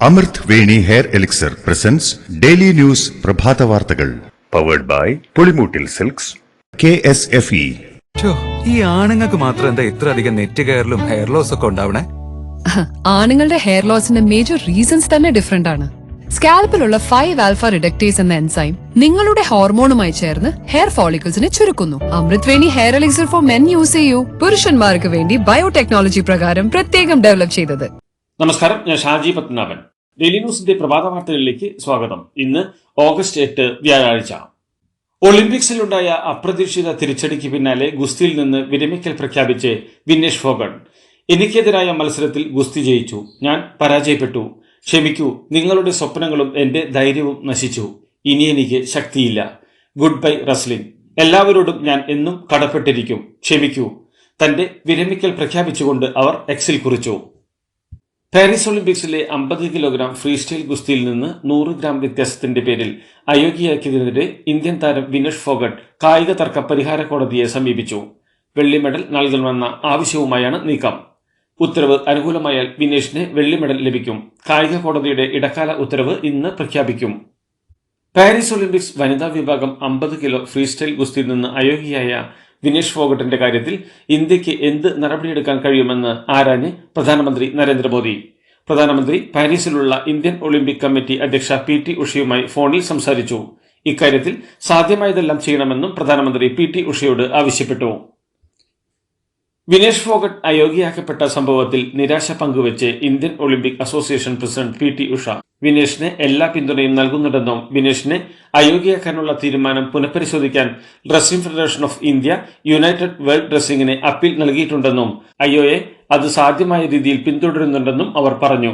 അമൃത് Veni hair elixir presents daily news പ്രഭാത വാർത്തകൾ powered by Pulimoottil silks KSFE. ഈ ആണുങ്ങൾക്ക് മാത്രം എന്താ ഇത്ര അധികം നെറ്റ് കെയറിലും ഹെയർ ലോസ് ഒക്കെ ഉണ്ടാവണേ? ആണുങ്ങളുടെ ഹെയർ ലോസിന്റെ മേജർ റീസൺസ് തന്നെ ഡിഫറെന്റ് ആണ്. സ്കാൽപ്പിലുള്ള 5-ആൽഫ റിഡക്ടേസ് എന്ന എൻസൈം നിങ്ങളുടെ ഹോർമോണുമായി ചേർന്ന് ഹെയർ ഫോളിക്കിൾസിനെ ചുരുക്കുന്നു. Amrut Veni hair elixir for men use ചെയ്യൂ. പുരുഷന്മാർക്ക് വേണ്ടി ബയോടെക്നോളജി പ്രകാരം പ്രത്യേകം ഡെവലപ്പ് ചെയ്തത്. നമസ്കാരം, ഞാൻ ഷാജി പത്മനാഭൻ. ഡെയിലി ന്യൂസിന്റെ പ്രഭാത വാർത്തകളിലേക്ക് സ്വാഗതം. ഇന്ന് ഓഗസ്റ്റ് 8 വ്യാഴാഴ്ച. ഒളിമ്പിക്സിലുണ്ടായ അപ്രതീക്ഷിത തിരിച്ചടിക്ക് പിന്നാലെ ഗുസ്തിയിൽ നിന്ന് വിരമിക്കൽ പ്രഖ്യാപിച്ച് വിനേഷ് ഫോഗട്ട്. എനിക്കെതിരായ മത്സരത്തിൽ ഗുസ്തി ജയിച്ചു, ഞാൻ പരാജയപ്പെട്ടു. ക്ഷമിക്കൂ, നിങ്ങളുടെ സ്വപ്നങ്ങളും എന്റെ ധൈര്യവും നശിച്ചു. ഇനി എനിക്ക് ശക്തിയില്ല. Good bye wrestling. എല്ലാവരോടും ഞാൻ എന്നും കടപ്പെട്ടിരിക്കും. ക്ഷമിക്കൂ. തന്റെ വിരമിക്കൽ പ്രഖ്യാപിച്ചുകൊണ്ട് അവർ എക്സിൽ കുറിച്ചു. പാരീസ് ഒളിമ്പിക്സിലെ 50 കിലോഗ്രാം ഫ്രീ സ്റ്റൈൽ ഗുസ്തിയിൽ നിന്ന് 100 ഗ്രാം വ്യത്യാസത്തിന്റെ പേരിൽ അയോഗ്യയാക്കിയതിനെതിരെ ഇന്ത്യൻ താരം വിനേഷ് ഫോഗട്ട് കായിക തർക്ക പരിഹാര കോടതിയെ സമീപിച്ചു. വെള്ളി മെഡൽ നൽകണമെന്ന ആവശ്യവുമായാണ് നീക്കം. ഉത്തരവ് അനുകൂലമായാൽ വിനേഷിന് വെള്ളി മെഡൽ ലഭിക്കും. കായിക കോടതിയുടെ ഇടക്കാല ഉത്തരവ് ഇന്ന് പ്രഖ്യാപിക്കും. പാരീസ് ഒളിമ്പിക്സ് വനിതാ വിഭാഗം 50 കിലോ ഫ്രീ സ്റ്റൈൽ ഗുസ്തിയിൽ നിന്ന് അയോഗ്യയായ വിനേഷ് ഫോഗട്ടിന്റെ കാര്യത്തിൽ ഇന്ത്യക്ക് എന്ത് നടപടിയെടുക്കാൻ കഴിയുമെന്ന് ആരാഞ്ഞ് പ്രധാനമന്ത്രി നരേന്ദ്രമോദി. പ്രധാനമന്ത്രി പാരീസിലുള്ള ഇന്ത്യൻ ഒളിമ്പിക് കമ്മിറ്റി അധ്യക്ഷ PT ഉഷയുമായി ഫോണിൽ സംസാരിച്ചു. ഇക്കാര്യത്തിൽ സാധ്യമായതെല്ലാം ചെയ്യണമെന്നും പ്രധാനമന്ത്രി PT ഉഷയോട് ആവശ്യപ്പെട്ടു. വിനേഷ് ഫോഗട്ട് അയോഗ്യയാക്കപ്പെട്ട സംഭവത്തിൽ നിരാശ പങ്കുവച്ച് Indian Olympic association president PT Usha വിനേഷിന് എല്ലാ പിന്തുണയും നൽകുന്നുണ്ടെന്നും വിനേഷിനെ അയോഗ്യയാക്കാനുള്ള തീരുമാനം പുനഃപരിശോധിക്കാൻ wrestling federation of India united world ഡ്രസ്സിംഗിന് അപ്പീൽ നൽകിയിട്ടുണ്ടെന്നും IOA അത് സാധ്യമായ രീതിയിൽ പിന്തുടരുന്നുണ്ടെന്നും അവർ പറഞ്ഞു.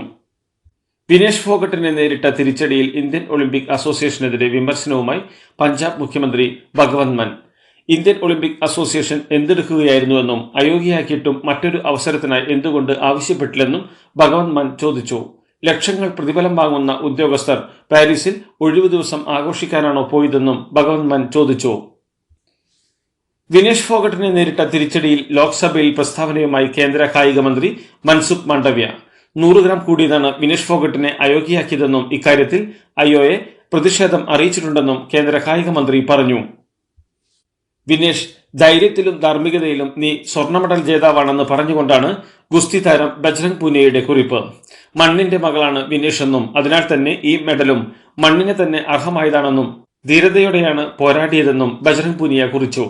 വിനേഷ് ഫോഗട്ടിനെ നേരിട്ട തിരിച്ചടിയിൽ ഇന്ത്യൻ ഒളിമ്പിക് അസോസിയേഷനെതിരെ വിമർശനവുമായി പഞ്ചാബ് മുഖ്യമന്ത്രി ഭഗവന്ത് മാൻ. ഇന്ത്യൻ ഒളിമ്പിക് അസോസിയേഷൻ എന്തെടുക്കുകയായിരുന്നുവെന്നും അയോഗ്യയാക്കിയിട്ടും മറ്റൊരു അവസരത്തിനായി എന്തുകൊണ്ട് ആവശ്യപ്പെട്ടില്ലെന്നും ഭഗവന്ത് മാൻ ചോദിച്ചു. ലക്ഷങ്ങൾ പ്രതിഫലം വാങ്ങുന്ന ഉദ്യോഗസ്ഥർ പാരീസിൽ ഒഴിവു ദിവസം ആഘോഷിക്കാനാണോ പോയതെന്നും ഭഗവന്ത് മാൻ ചോദിച്ചു. വിനേഷ് ഫോഗട്ടിനെ നേരിട്ട തിരിച്ചടിയിൽ ലോക്സഭയിൽ പ്രസ്താവനയുമായി കേന്ദ്ര കായിക മന്ത്രി മൻസുഖ് മാണ്ഡവ്യ. 100 ഗ്രാം കൂടിയതാണ് വിനേഷ് ഫോഗട്ടിനെ അയോഗ്യയാക്കിയതെന്നും ഇക്കാര്യത്തിൽ IOA പ്രതിഷേധം അറിയിച്ചിട്ടുണ്ടെന്നും കേന്ദ്ര കായിക മന്ത്രി പറഞ്ഞു. വിനേഷ്, ധൈര്യത്തിലും ധാർമ്മികതയിലും നീ സ്വർണ്ണ മെഡൽ ജേതാവാണെന്ന് പറഞ്ഞുകൊണ്ടാണ് ഗുസ്തി താരം ബജ്രംഗ് പൂനിയയുടെ കുറിപ്പ്. മണ്ണിന്റെ മകളാണ് വിനേഷ് എന്നും അതിനാൽ തന്നെ ഈ മെഡലും മണ്ണിനെ തന്നെ അർഹമായതാണെന്നും ധീരതയോടെയാണ് പോരാടിയതെന്നും ബജ്രംഗ് പൂനിയ കുറിച്ചു.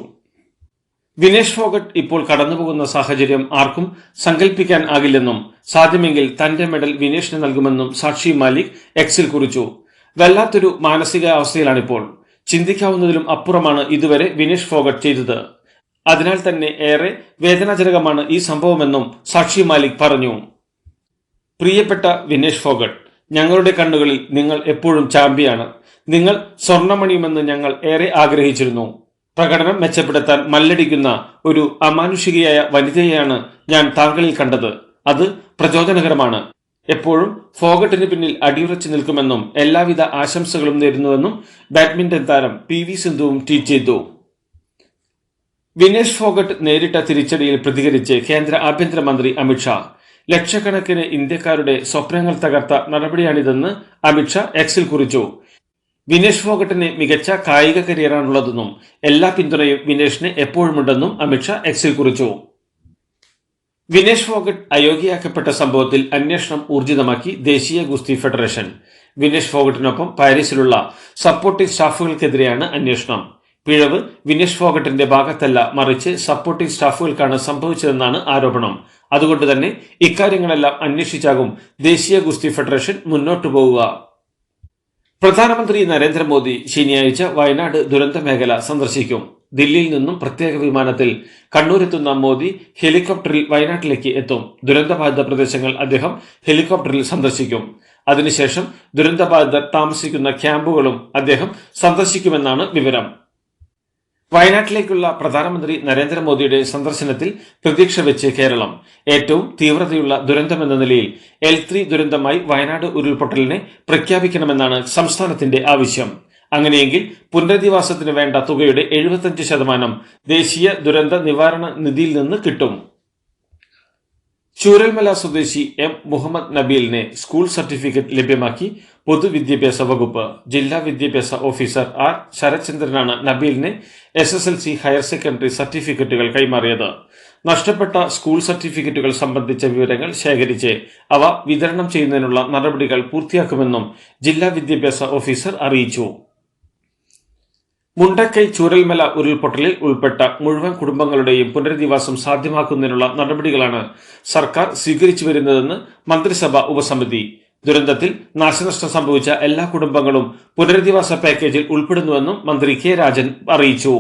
വിനേഷ് ഫോഗട്ട് ഇപ്പോൾ കടന്നുപോകുന്ന സാഹചര്യം ആർക്കും സങ്കല്പിക്കാൻ ആകില്ലെന്നും സാധ്യമെങ്കിൽ തന്റെ മെഡൽ വിനേഷിന് നൽകുമെന്നും സാക്ഷി മാലിക് എക്സിൽ കുറിച്ചു. വല്ലാത്തൊരു മാനസികാവസ്ഥയിലാണിപ്പോൾ. ചിന്തിക്കാവുന്നതിലും അപ്പുറമാണ് ഇതുവരെ വിനേഷ് ഫോഗട്ട് ചെയ്തത്. അതിനാൽ തന്നെ ഏറെ വേദനാജനകമാണ് ഈ സംഭവമെന്നും സാക്ഷി മാലിക് പറഞ്ഞു. പ്രിയപ്പെട്ട വിനേഷ് ഫോഗട്ട്, ഞങ്ങളുടെ കണ്ണുകളിൽ നിങ്ങൾ എപ്പോഴും ചാമ്പ്യനാണ്. നിങ്ങൾ സ്വർണ്ണമണിയുമെന്ന് ഞങ്ങൾ ഏറെ ആഗ്രഹിച്ചിരുന്നു. പ്രകടനം മെച്ചപ്പെടുത്താൻ മല്ലടിക്കുന്ന ഒരു അമാനുഷികയായ വനിതയെയാണ് ഞാൻ താങ്കളിൽ കണ്ടത്. അത് പ്രചോദനകരമാണ്. എപ്പോഴും ഫോഗട്ടിന് പിന്നിൽ അടിയുറച്ചു നിൽക്കുമെന്നും എല്ലാവിധ ആശംസകളും നേരുന്നുവെന്നും ബാഡ്മിന്റൺ താരം PV സിന്ധുവും ട്വീറ്റ് ചെയ്തു. വിനേഷ് ഫോഗട്ട് നേരിട്ട തിരിച്ചടിയിൽ പ്രതികരിച്ച് കേന്ദ്ര ആഭ്യന്തരമന്ത്രി അമിത്ഷാ. ലക്ഷക്കണക്കിന് ഇന്ത്യക്കാരുടെ സ്വപ്നങ്ങൾ തകർത്ത നടപടിയാണിതെന്ന് അമിത്ഷാ എക്സിൽ കുറിച്ചു. വിനേഷ് ഫോഗട്ടിന് മികച്ച കായിക കരിയറാണുള്ളതെന്നും എല്ലാ പിന്തുണയും വിനേഷിന് എപ്പോഴുമുണ്ടെന്നും അമിത്ഷാ എക്സിൽ കുറിച്ചു. വിനേഷ് ഫോഗട്ട് അയോഗ്യയാക്കപ്പെട്ട സംഭവത്തിൽ അന്വേഷണം ഊർജിതമാക്കി ദേശീയ ഗുസ്തി ഫെഡറേഷൻ. വിനേഷ് ഫോഗട്ടിനൊപ്പം പാരീസിലുള്ള സപ്പോർട്ടിംഗ് സ്റ്റാഫുകൾക്കെതിരെയാണ് അന്വേഷണം. പിഴവ് വിനേഷ് ഫോഗട്ടിന്റെ ഭാഗത്തല്ല, മറിച്ച് സപ്പോർട്ടിംഗ് സ്റ്റാഫുകൾക്കാണ് സംഭവിച്ചതെന്നാണ് ആരോപണം. അതുകൊണ്ട് തന്നെ ഇക്കാര്യങ്ങളെല്ലാം അന്വേഷിച്ചാകും ദേശീയ ഗുസ്തി ഫെഡറേഷൻ മുന്നോട്ടു പോവുക. പ്രധാനമന്ത്രി നരേന്ദ്രമോദി ശനിയാഴ്ച വയനാട് ദുരന്ത മേഖല സന്ദർശിക്കും. ദില്ലിയിൽ നിന്നും പ്രത്യേക വിമാനത്തിൽ കണ്ണൂരെത്തുന്ന മോദി ഹെലികോപ്റ്ററിൽ വയനാട്ടിലേക്ക് എത്തും. ദുരന്തബാധിത പ്രദേശങ്ങൾ അദ്ദേഹം ഹെലികോപ്റ്ററിൽ സന്ദർശിക്കും. അതിനുശേഷം ദുരന്തബാധിതർ താമസിക്കുന്ന ക്യാമ്പുകളും അദ്ദേഹം സന്ദർശിക്കുമെന്നാണ് വിവരം. വയനാട്ടിലേക്കുള്ള പ്രധാനമന്ത്രി നരേന്ദ്രമോദിയുടെ സന്ദർശനത്തിൽ പ്രതീക്ഷ വെച്ച് കേരളം. ഏറ്റവും തീവ്രതയുള്ള ദുരന്തമെന്ന നിലയിൽ L3 ദുരന്തമായി വയനാട് ഉരുൾപൊട്ടലിനെ പ്രഖ്യാപിക്കണമെന്നാണ് സംസ്ഥാനത്തിന്റെ ആവശ്യം. അങ്ങനെയെങ്കിൽ പുനരധിവാസത്തിന് വേണ്ട തുകയുടെ 75% ദേശീയ ദുരന്ത നിവാരണ നിധിയിൽ നിന്ന് കിട്ടും. ചൂരൽമല സ്വദേശി എം മുഹമ്മദ് നബീലിനെ സ്കൂൾ സർട്ടിഫിക്കറ്റ് ലഭ്യമാക്കി പൊതുവിദ്യാഭ്യാസ വകുപ്പ്. ജില്ലാ വിദ്യാഭ്യാസ ഓഫീസർ ആർ ശരത്ചന്ദ്രനാണ് നബീലിന് SSLC ഹയർ സെക്കൻഡറി സർട്ടിഫിക്കറ്റുകൾ കൈമാറിയത്. നഷ്ടപ്പെട്ട സ്കൂൾ സർട്ടിഫിക്കറ്റുകൾ സംബന്ധിച്ച വിവരങ്ങൾ ശേഖരിച്ച് അവ വിതരണം ചെയ്യുന്നതിനുള്ള നടപടികൾ പൂർത്തിയാക്കുമെന്നും ജില്ലാ വിദ്യാഭ്യാസ ഓഫീസർ അറിയിച്ചു. മുണ്ടക്കൈ ചൂരൽമല ഉരുൾപൊട്ടലിൽ ഉൾപ്പെട്ട മുഴുവൻ കുടുംബങ്ങളുടെയും പുനരധിവാസം സാധ്യമാക്കുന്നതിനുള്ള നടപടികളാണ് സർക്കാർ സ്വീകരിച്ചു വരുന്നതെന്ന് മന്ത്രിസഭാ ഉപസമിതി. ദുരന്തത്തിൽ നാശനഷ്ടം സംഭവിച്ച എല്ലാ കുടുംബങ്ങളും പുനരധിവാസ പാക്കേജിൽ ഉൾപ്പെടുന്നുവെന്നും മന്ത്രി കെ രാജൻ അറിയിച്ചു.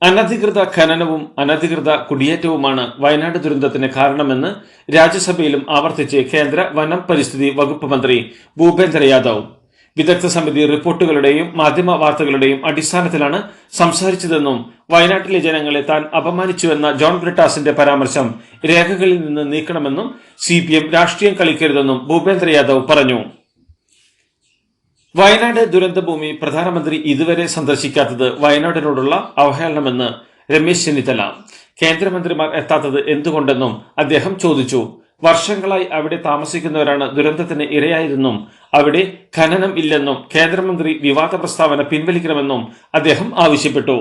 അനധികൃത ഖനനവും അനധികൃത കുടിയേറ്റവുമാണ് വയനാട് ദുരന്തത്തിന് കാരണമെന്ന് രാജ്യസഭയിലും ആവർത്തിച്ച് കേന്ദ്ര വനം പരിസ്ഥിതി വകുപ്പ് മന്ത്രി ഭൂപേന്ദ്ര യാദവ്. വിദഗ്ധ സമിതി റിപ്പോർട്ടുകളുടെയും മാധ്യമ വാർത്തകളുടെയും അടിസ്ഥാനത്തിലാണ് സംസാരിച്ചതെന്നും വയനാട്ടിലെ ജനങ്ങളെ താൻ അപമാനിച്ചുവെന്ന ജോൺ ബ്രിട്ടാസിന്റെ പരാമർശം രേഖകളിൽ നിന്ന് നീക്കണമെന്നും CPM രാഷ്ട്രീയം കളിക്കരുതെന്നും ഭൂപേന്ദ്ര യാദവ് പറഞ്ഞു. വയനാട് ദുരന്തഭൂമി പ്രധാനമന്ത്രി ഇതുവരെ സന്ദർശിക്കാത്തത് വയനാടിനോടുള്ള അവഹേളനമെന്ന് രമേശ് ചെന്നിത്തല. കേന്ദ്രമന്ത്രിമാർ എത്താത്തത് എന്തുകൊണ്ടെന്നും അദ്ദേഹം ചോദിച്ചു. വർഷങ്ങളായി അവിടെ താമസിക്കുന്നവരാണ് ദുരന്തത്തിന് ഇരയായതെന്നും അവിടെ ഖനനം ഇല്ലെന്നും കേന്ദ്രമന്ത്രി വിവാദ പ്രസ്താവന പിൻവലിക്കണമെന്നും അദ്ദേഹം ആവശ്യപ്പെട്ടു.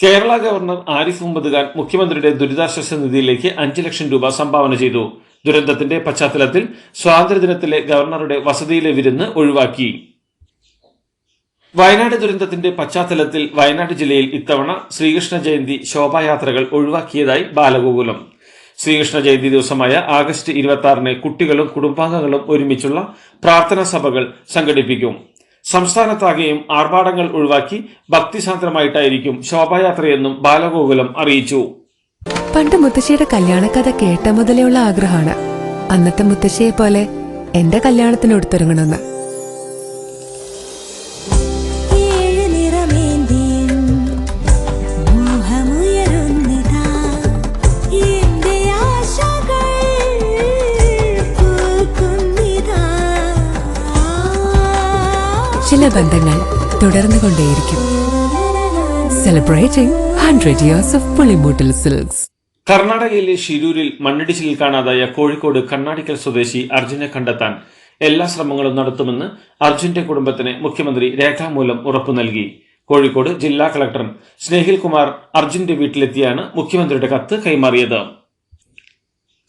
കേരള ഗവർണർ ആരിഫ് മുഹമ്മദ് ഖാൻ മുഖ്യമന്ത്രിയുടെ ദുരിതാശ്വാസ നിധിയിലേക്ക് 5 ലക്ഷം രൂപ സംഭാവന ചെയ്തു. ദുരന്തത്തിന്റെ പശ്ചാത്തലത്തിൽ സ്വാതന്ത്ര്യദിനത്തിലെ ഗവർണറുടെ വസതിയിലെ വിരുന്ന് ഒഴിവാക്കി. വയനാട് ദുരന്തത്തിന്റെ പശ്ചാത്തലത്തിൽ വയനാട് ജില്ലയിൽ ഇത്തവണ ശ്രീകൃഷ്ണ ജയന്തി ശോഭായാത്രകൾ ഒഴിവാക്കിയതായി ബാലഗോകുലം. ശ്രീകൃഷ്ണ ജയന്തി ദിവസമായ ആഗസ്റ്റ് 26-ന് കുട്ടികളും കുടുംബാംഗങ്ങളും ഒരുമിച്ചുള്ള പ്രാർത്ഥനാ സഭകൾ സംഘടിപ്പിക്കും. സംസ്ഥാനത്താകെയും ആർഭാടങ്ങൾ ഒഴിവാക്കി ഭക്തിസാന്ദ്രമായിട്ടായിരിക്കും ശോഭായാത്രയെന്നും ബാലഗോകുലം അറിയിച്ചു. പണ്ട് മുത്തശ്ശിയുടെ കല്യാണക്കഥ കേട്ട മുതലെയുള്ള ആഗ്രഹമാണ് അന്നത്തെ മുത്തശ്ശിയെ പോലെ എന്റെ കല്യാണത്തിന് എടുത്തൊരുങ്ങണമെന്ന്. ചില ബന്ധങ്ങൾ തുടർന്നുകൊണ്ടേയിരിക്കും. Celebrating 100 years of Pulimoottil silks. കർണാടകയിലെ ഷിരൂരിൽ മണ്ണിടിച്ചിലിൽ കാണാതായ കോഴിക്കോട് കണ്ണാടിക്കൽ സ്വദേശി അർജുനെ കണ്ടെത്താൻ എല്ലാ ശ്രമങ്ങളും നടത്തുമെന്ന് അർജുന്റെ കുടുംബത്തിന് മുഖ്യമന്ത്രി രേഖാമൂലം ഉറപ്പു നൽകി. കോഴിക്കോട് ജില്ലാ കളക്ടർ സ്നേഹിൽ കുമാർ അർജുന്റെ വീട്ടിലെത്തിയാണ് മുഖ്യമന്ത്രിയുടെ കത്ത് കൈമാറിയത്.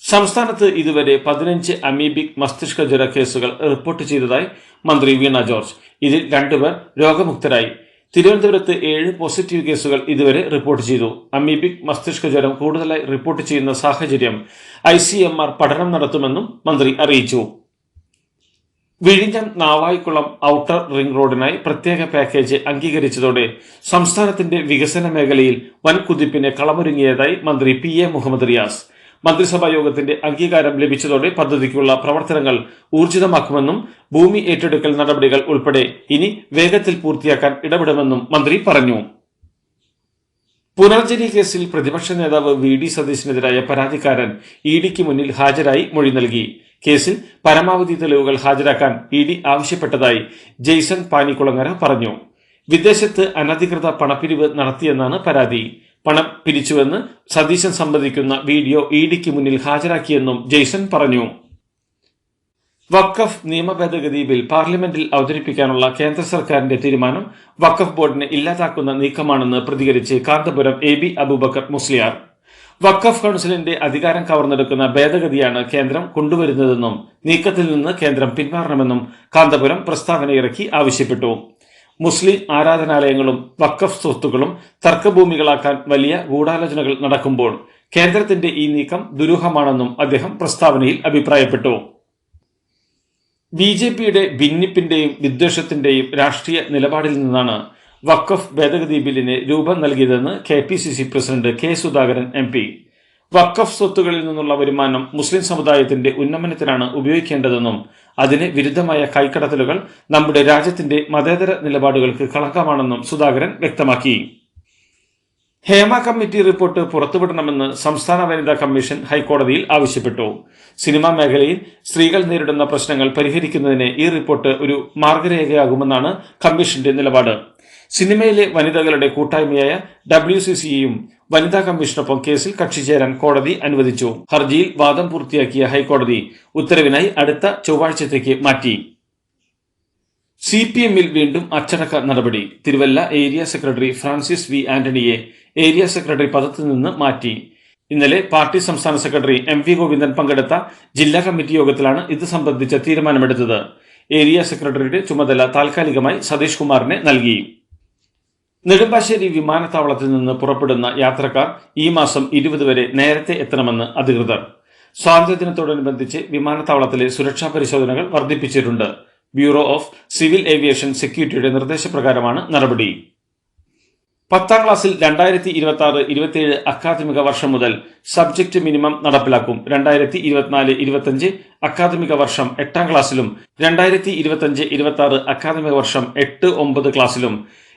സംസ്ഥാനത്ത് ഇതുവരെ 15 അമീബിക് മസ്തിഷ്ക ജ്വര കേസുകൾ റിപ്പോർട്ട് ചെയ്തതായി മന്ത്രി വീണ ജോർജ്. ഇതിൽ 2 പേർ രോഗമുക്തരായി. തിരുവനന്തപുരത്ത് 7 പോസിറ്റീവ് കേസുകൾ ഇതുവരെ റിപ്പോർട്ട് ചെയ്തു. അമീബിക് മസ്തിഷ്ക ജ്വരം കൂടുതലായി റിപ്പോർട്ട് ചെയ്യുന്ന സാഹചര്യം ICMR പഠനം നടത്തുമെന്നും മന്ത്രി അറിയിച്ചു. വിഴിഞ്ഞം നാവായിക്കുളം ഔട്ടർ റിംഗ് റോഡിനായി പ്രത്യേക പാക്കേജ് അംഗീകരിച്ചതോടെ സംസ്ഥാനത്തിന്റെ വികസന മേഖലയിൽ വൻ കുതിപ്പിന് കളമൊരുങ്ങിയതായി മന്ത്രി PA മുഹമ്മദ് റിയാസ്. മന്ത്രിസഭാ യോഗത്തിന്റെ അംഗീകാരം ലഭിച്ചതോടെ പദ്ധതിക്കുള്ള പ്രവർത്തനങ്ങൾ ഊർജിതമാക്കുമെന്നും ഭൂമി ഏറ്റെടുക്കൽ നടപടികൾ ഉൾപ്പെടെ ഇനി വേഗത്തിൽ പൂർത്തിയാക്കാൻ ഇടപെടുമെന്നും മന്ത്രി പറഞ്ഞു. പുനർജനി കേസിൽ പ്രതിപക്ഷ നേതാവ് VD സതീശനെതിരായ പരാതിക്കാരൻ EDക്ക് മുന്നിൽ ഹാജരായി മൊഴി നൽകി. കേസിൽ പരമാവധി തെളിവുകൾ ഹാജരാക്കാൻ ED ആവശ്യപ്പെട്ടതായി ജെയ്സൺ പാനിക്കുളങ്ങര പറഞ്ഞു. വിദേശത്ത് അനധികൃത പണപ്പിരിവ് നടത്തിയെന്നാണ് പരാതി. പണം പിരിച്ചുവെന്ന് സതീശൻ സമ്മതിക്കുന്ന വീഡിയോ EDക്ക് മുന്നിൽ ഹാജരാക്കിയെന്നും ജെയ്സൺ പറഞ്ഞു. വഖഫ് നിയമ ഭേദഗതി ബിൽ പാർലമെന്റിൽ അവതരിപ്പിക്കാനുള്ള കേന്ദ്ര സർക്കാരിന്റെ തീരുമാനം വഖഫ് ബോർഡിനെ ഇല്ലാതാക്കുന്ന നീക്കമാണെന്ന് പ്രതികരിച്ച് കാന്തപുരം AB അബൂബക്കർ മുസ്ലിയാർ. വഖഫ് കൗൺസിലിന്റെ അധികാരം കവർന്നെടുക്കുന്ന ഭേദഗതിയാണ് കേന്ദ്രം കൊണ്ടുവരുന്നതെന്നും നീക്കത്തിൽ നിന്ന് കേന്ദ്രം പിന്മാറണമെന്നും കാന്തപുരം പ്രസ്താവനയിറക്കി ആവശ്യപ്പെട്ടു. മുസ്ലിം ആരാധനാലയങ്ങളും വഖഫ് സ്വത്തുക്കളും തർക്കഭൂമികളാക്കാൻ വലിയ ഗൂഢാലോചനകൾ നടക്കുമ്പോൾ കേന്ദ്രത്തിന്റെ ഈ നീക്കം ദുരൂഹമാണെന്നും അദ്ദേഹം പ്രസ്താവനയിൽ അഭിപ്രായപ്പെട്ടു. BJPയുടെ ഭിന്നിപ്പിന്റെയും വിദ്വേഷത്തിന്റെയും രാഷ്ട്രീയ നിലപാടിൽ നിന്നാണ് വഖഫ് ഭേദഗതി ബില്ലിന് രൂപം നൽകിയതെന്ന് KPCC president K Sudhakaran MP. വഖഫ് സ്വത്തുകളിൽ നിന്നുള്ള വരുമാനം മുസ്ലിം സമുദായത്തിന്റെ ഉന്നമനത്തിനാണ് ഉപയോഗിക്കേണ്ടതെന്നും അതിന് വിരുദ്ധമായ കൈക്കടത്തലുകൾ നമ്മുടെ രാജ്യത്തിന്റെ മതേതര നിലപാടുകൾക്ക് കളങ്കമാണെന്നും സുധാകരൻ വ്യക്തമാക്കി. ഹേമ കമ്മിറ്റി റിപ്പോർട്ട് പുറത്തുവിടണമെന്ന് സംസ്ഥാന വനിതാ കമ്മീഷൻ ഹൈക്കോടതിയിൽ ആവശ്യപ്പെട്ടു. സിനിമാ മേഖലയിൽ സ്ത്രീകൾ നേരിടുന്ന പ്രശ്നങ്ങൾ പരിഹരിക്കുന്നതിന് ഈ റിപ്പോർട്ട് ഒരു മാർഗരേഖയാകുമെന്നാണ് കമ്മീഷന്റെ നിലപാട്. സിനിമയിലെ വനിതകളുടെ കൂട്ടായ്മയായ WCCയും വനിതാ കമ്മീഷനൊപ്പം കേസിൽ കക്ഷി ചേരാൻ കോടതി അനുവദിച്ചു. ഹർജിയിൽ വാദം പൂർത്തിയാക്കിയ ഹൈക്കോടതി ഉത്തരവിനായി അടുത്ത ചൊവ്വാഴ്ചത്തേക്ക് മാറ്റി. CPM-ൽ വീണ്ടും അച്ചടക്ക നടപടി. Thiruvalla area secretary Francis V ആന്റണിയെ ഏരിയ സെക്രട്ടറി പദത്തിൽ നിന്ന് മാറ്റി. ഇന്നലെ പാർട്ടി സംസ്ഥാന സെക്രട്ടറി MV ഗോവിന്ദൻ പങ്കെടുത്ത ജില്ലാ കമ്മിറ്റി യോഗത്തിലാണ് ഇത് സംബന്ധിച്ച തീരുമാനമെടുത്തത്. ഏരിയ സെക്രട്ടറിയുടെ ചുമതല താൽക്കാലികമായി സതീഷ് കുമാറിനെ നൽകി. നെടുമ്പാശ്ശേരി വിമാനത്താവളത്തിൽ നിന്ന് പുറപ്പെടുന്ന യാത്രക്കാർ ഈ മാസം 20 വരെ നേരത്തെ എത്തണമെന്ന് അധികൃതർ. സ്വാതന്ത്ര്യദിനത്തോടനുബന്ധിച്ച് വിമാനത്താവളത്തിലെ സുരക്ഷാ പരിശോധനകൾ വർദ്ധിപ്പിച്ചിട്ടുണ്ട്. ബ്യൂറോ ഓഫ് സിവിൽ ഏവിയേഷൻ സെക്യൂരിറ്റിയുടെ നിർദ്ദേശപ്രകാരമാണ് നടപടി. 10ാം ക്ലാസ്സിൽ 2026-27 അക്കാദമിക വർഷം മുതൽ സബ്ജക്ട് മിനിമം നടപ്പിലാക്കും. 2024-25 അക്കാദമിക വർഷം 8ാം ക്ലാസ്സിലും 2025-26 അക്കാദമിക വർഷം 8-9 ക്ലാസ്സിലും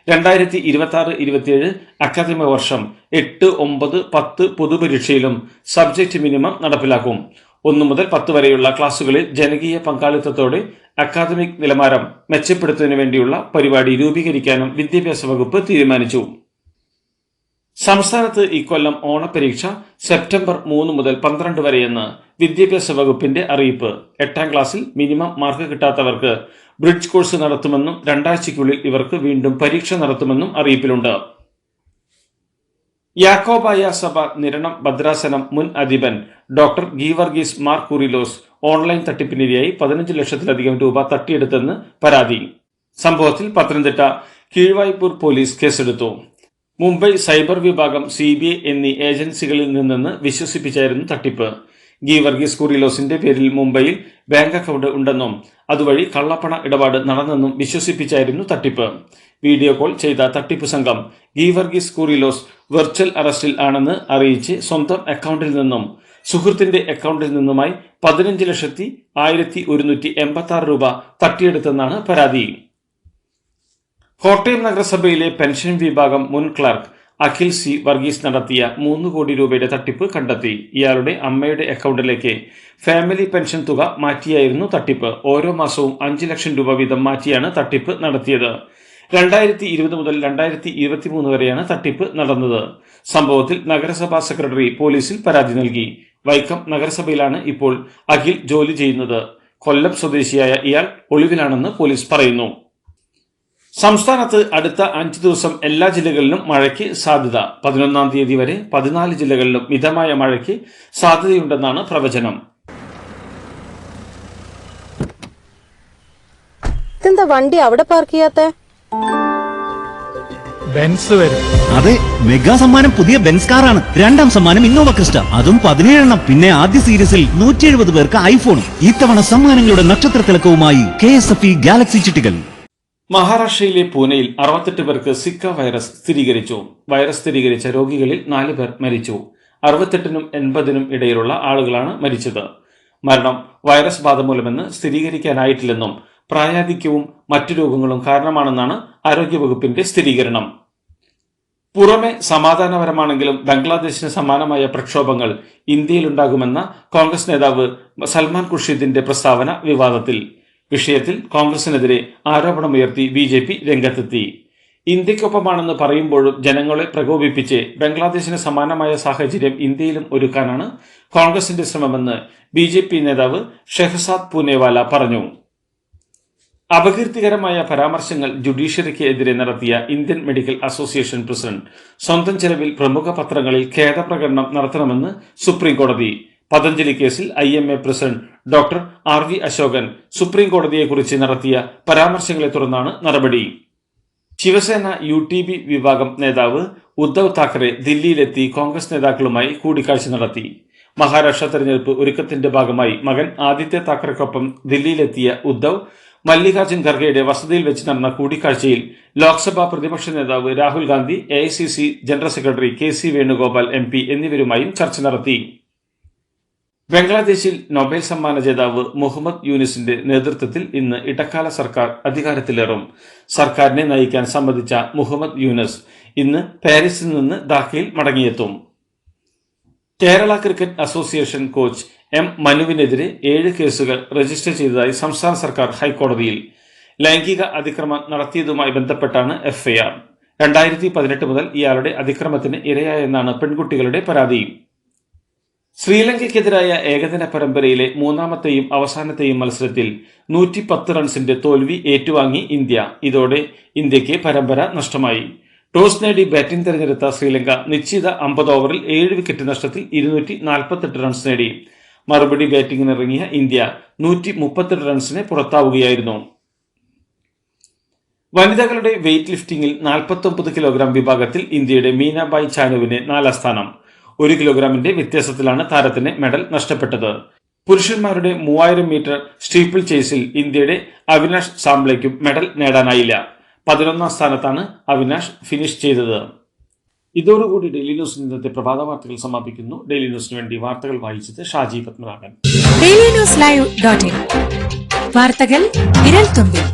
2026-27 അക്കാദമിക വർഷം 8, 9, 10 പൊതുപരീക്ഷയിലും സബ്ജക്ട് മിനിമം നടപ്പിലാക്കും. 1 മുതൽ 10 വരെയുള്ള ക്ലാസുകളിൽ ജനകീയ പങ്കാളിത്തത്തോടെ അക്കാദമിക് നിലവാരം മെച്ചപ്പെടുത്തുന്നതിനു വേണ്ടിയുള്ള പരിപാടി രൂപീകരിക്കാനും വിദ്യാഭ്യാസ വകുപ്പ് തീരുമാനിച്ചു. സംസ്ഥാനത്ത് ഇക്കൊല്ലം ഓണപരീക്ഷ സെപ്റ്റംബർ 3 മുതൽ 12 വരെയെന്ന് വിദ്യാഭ്യാസ വകുപ്പിന്റെ അറിയിപ്പ്. 8ാം ക്ലാസ്സിൽ മിനിമം മാർക്ക് കിട്ടാത്തവർക്ക് ബ്രിഡ്ജ് കോഴ്സ് നടത്തുമെന്നും 2 ആഴ്ചയ്ക്കുള്ളിൽ ഇവർക്ക് വീണ്ടും പരീക്ഷ നടത്തുമെന്നും അറിയിപ്പിലുണ്ട്. യാക്കോബായ സഭ നിരണം ഭദ്രാസനം മുൻ അധിപൻ ഡോക്ടർ ഗീവർഗീസ് മാർ കുറിലോസ് ഓൺലൈൻ തട്ടിപ്പിനിരയായി 15 ലക്ഷത്തിലധികം രൂപ തട്ടിയെടുത്തെന്ന് പരാതി. സംഭവത്തിൽ പത്തനംതിട്ട കീഴ്വായ്പൂർ പോലീസ് കേസെടുത്തു. മുംബൈ സൈബർ വിഭാഗം, CBI എന്നീ ഏജൻസികളിൽ നിന്ന് വിശ്വസിപ്പിച്ചായിരുന്നു തട്ടിപ്പ്. ഗീവർഗീസ് കുറിലോസിന്റെ പേരിൽ മുംബൈയിൽ ബാങ്ക് അക്കൗണ്ട് ഉണ്ടെന്നും അതുവഴി കള്ളപ്പണ ഇടപാട് നടന്നെന്നും വിശ്വസിപ്പിച്ചായിരുന്നു തട്ടിപ്പ്. വീഡിയോ കോൾ ചെയ്ത തട്ടിപ്പ് സംഘം ഗീവർഗീസ് കുറിലോസ് വെർച്വൽ അറസ്റ്റിൽ ആണെന്ന് അറിയിച്ച് സ്വന്തം അക്കൗണ്ടിൽ നിന്നും സുഹൃത്തിന്റെ അക്കൗണ്ടിൽ നിന്നുമായി 15,186 രൂപ തട്ടിയെടുത്തെന്നാണ് പരാതി. കോട്ടയം നഗരസഭയിലെ പെൻഷൻ വിഭാഗം മുൻ ക്ലർക്ക് അഖിൽ C. വർഗീസ് നടത്തിയ 3 കോടി രൂപയുടെ തട്ടിപ്പ് കണ്ടെത്തി. ഇയാളുടെ അമ്മയുടെ അക്കൗണ്ടിലേക്ക് ഫാമിലി പെൻഷൻ തുക മാറ്റിയായിരുന്നു തട്ടിപ്പ്. ഓരോ മാസവും 5 ലക്ഷം രൂപ വീതം മാറ്റിയാണ് തട്ടിപ്പ് നടത്തിയത്. 2020 മുതൽ 2023 വരെയാണ് തട്ടിപ്പ് നടന്നത്. സംഭവത്തിൽ നഗരസഭാ സെക്രട്ടറി പോലീസിൽ പരാതി നൽകി. വൈക്കം നഗരസഭയിലാണ് ഇപ്പോൾ അഖിൽ ജോലി ചെയ്യുന്നത്. കൊല്ലം സ്വദേശിയായ ഇയാൾ ഒളിവിലാണെന്ന് പോലീസ് പറയുന്നു. സംസ്ഥാനത്ത് അടുത്ത 5 ദിവസം എല്ലാ ജില്ലകളിലും മഴയ്ക്ക് സാധ്യത. 11-ാം തീയതി വരെ 14 ജില്ലകളിലും മിതമായ മഴയ്ക്ക് സാധ്യതയുണ്ടെന്നാണ് പ്രവചനം. ഇതെന്താ വണ്ടി അവിടെ പാർക്ക് ചെയ്യാത്തെ? ബെൻസ് വരും. അതെ, മെഗാ സമ്മാനം പുതിയ ബെൻസ് കാറാണ്. 2ാം സമ്മാനം ഇന്നോവ ക്രിസ്റ്റ, അതും 17 എണ്ണം. പിന്നെ ആദ്യ സീരീസിൽ 170 പേർക്ക് ഐഫോൺ. ഇത്തവണ സമ്മാനങ്ങളുടെ നക്ഷത്ര തിളക്കവുമായി KSFE ഗാലക്സി ചിട്ടികൾ. മഹാരാഷ്ട്രയിലെ പൂനെയിൽ 68 പേർക്ക് സിക്ക വൈറസ് സ്ഥിരീകരിച്ചു. വൈറസ് സ്ഥിരീകരിച്ച രോഗികളിൽ 4 പേർ മരിച്ചു. 68-നും 80-നും ഇടയിലുള്ള ആളുകളാണ് മരിച്ചത്. മരണം വൈറസ് ബാധ മൂലമെന്ന് സ്ഥിരീകരിക്കാനായിട്ടില്ലെന്നും പ്രായാധിക്യവും മറ്റു രോഗങ്ങളും കാരണമാണെന്നാണ് ആരോഗ്യവകുപ്പിന്റെ സ്ഥിരീകരണം. പുറമെ സമാധാനപരമാണെങ്കിലും ബംഗ്ലാദേശിന് സമാനമായ പ്രക്ഷോഭങ്ങൾ ഇന്ത്യയിലുണ്ടാകുമെന്ന കോൺഗ്രസ് നേതാവ് സൽമാൻ ഖുർഷിദിന്റെ പ്രസ്താവന വിവാദത്തിൽ. വിഷയത്തിൽ കോൺഗ്രസിനെതിരെ ആരോപണമുയർത്തി BJP രംഗത്തെത്തി. ഇന്ത്യക്കൊപ്പമാണെന്ന് പറയുമ്പോഴും ജനങ്ങളെ പ്രകോപിപ്പിച്ച് ബംഗ്ലാദേശിന് സമാനമായ സാഹചര്യം ഇന്ത്യയിലും ഒരുക്കാനാണ് കോൺഗ്രസിന്റെ ശ്രമമെന്ന് BJP നേതാവ് ഷെഹസാദ് പൂനെവാല പറഞ്ഞു. അപകീർത്തികരമായ പരാമർശങ്ങൾ ജുഡീഷ്യറിക്ക് എതിരെ നടത്തിയ ഇന്ത്യൻ മെഡിക്കൽ അസോസിയേഷൻ പ്രസിഡന്റ് സ്വന്തം ചെലവിൽ പ്രമുഖ പത്രങ്ങളിൽ ഖേദപ്രകടനം നടത്തണമെന്ന് സുപ്രീം കോടതി. പതഞ്ജലി കേസിൽ IMA president doctor RV Ashokan supreme കോടതിയെക്കുറിച്ച് നടത്തിയ പരാമർശങ്ങളെ തുടർന്നാണ് നടപടി. ശിവസേന UTP വിഭാഗം നേതാവ് ഉദ്ധവ് താക്കറെ ദില്ലിയിലെത്തി കോൺഗ്രസ് നേതാക്കളുമായി കൂടിക്കാഴ്ച നടത്തി. മഹാരാഷ്ട്ര തെരഞ്ഞെടുപ്പ് ഒരുക്കത്തിന്റെ ഭാഗമായി മകൻ ആദിത്യ താക്കറെക്കൊപ്പം ദില്ലിയിലെത്തിയ ഉദ്ധവ് മല്ലികാർജുൻ ഖർഗെയുടെ വസതിയിൽ വെച്ച് നടന്ന കൂടിക്കാഴ്ചയിൽ ലോക്സഭാ പ്രതിപക്ഷ നേതാവ് Rahul Gandhi, AICC general secretary KC Venugopal MP എന്നിവരുമായും ചർച്ച നടത്തി. ബംഗ്ലാദേശിൽ നൊബേൽ സമ്മാന ജേതാവ് മുഹമ്മദ് യൂനിസിന്റെ നേതൃത്വത്തിൽ ഇന്ന് ഇടക്കാല സർക്കാർ അധികാരത്തിലേറും. സർക്കാരിനെ നയിക്കാൻ സമ്മതിച്ച മുഹമ്മദ് യൂനിസ് ഇന്ന് പാരീസിൽ നിന്ന് ധാക്കയിൽ മടങ്ങിയെത്തും. Kerala cricket association coach M. മനുവിനെതിരെ 7 കേസുകൾ രജിസ്റ്റർ ചെയ്തതായി സംസ്ഥാന സർക്കാർ ഹൈക്കോടതിയിൽ. ലൈംഗിക അതിക്രമം നടത്തിയതുമായി ബന്ധപ്പെട്ടാണ് FIR. 2018 മുതൽ ഇയാളുടെ അതിക്രമത്തിന് ഇരയായെന്നാണ് പെൺകുട്ടികളുടെ പരാതി. ശ്രീലങ്കയ്ക്കെതിരായ ഏകദിന പരമ്പരയിലെ മൂന്നാമത്തെയും അവസാനത്തെയും മത്സരത്തിൽ 110 റൺസിന്റെ തോൽവി ഏറ്റുവാങ്ങി ഇന്ത്യ. ഇതോടെ ഇന്ത്യക്ക് പരമ്പര നഷ്ടമായി. ടോസ് നേടി ബാറ്റിംഗ് തെരഞ്ഞെടുത്ത ശ്രീലങ്ക നിശ്ചിത 50 ഓവറിൽ 7 വിക്കറ്റ് നഷ്ടത്തിൽ 248 റൺസ് നേടി. മറുപടി ബാറ്റിംഗിനിറങ്ങിയ ഇന്ത്യ 138 റൺസിന് പുറത്താവുകയായിരുന്നു. വനിതകളുടെ വെയ്റ്റ് ലിഫ്റ്റിംഗിൽ 49 കിലോഗ്രാം വിഭാഗത്തിൽ ഇന്ത്യയുടെ മീനാബായി ചാനുവിന് 4ാം സ്ഥാനം. 1 കിലോഗ്രാമിന്റെ വ്യത്യാസത്തിലാണ് താരത്തിന് മെഡൽ നഷ്ടപ്പെട്ടത്. പുരുഷന്മാരുടെ 3000 മീറ്റർ സ്റ്റീപ്പിൾ ചേസിൽ ഇന്ത്യയുടെ അവിനാഷ് സാംബ്ലയ്ക്കും മെഡൽ നേടാനായില്ല. 11ാം സ്ഥാനത്താണ് അവിനാഷ് ഫിനിഷ് ചെയ്തത്. ഇതോടുകൂടി ഡെയിലി ന്യൂസ് ഇന്നത്തെ പ്രഭാത വാർത്തകൾ സമാപിക്കുന്നു. ഡെയിലി ന്യൂസിന് വേണ്ടി വാർത്തകൾ വായിച്ചത് Shaji Padmanabhan. Daily news live .in വാർത്തകൾ വിരൽ തുമ്പിൽ.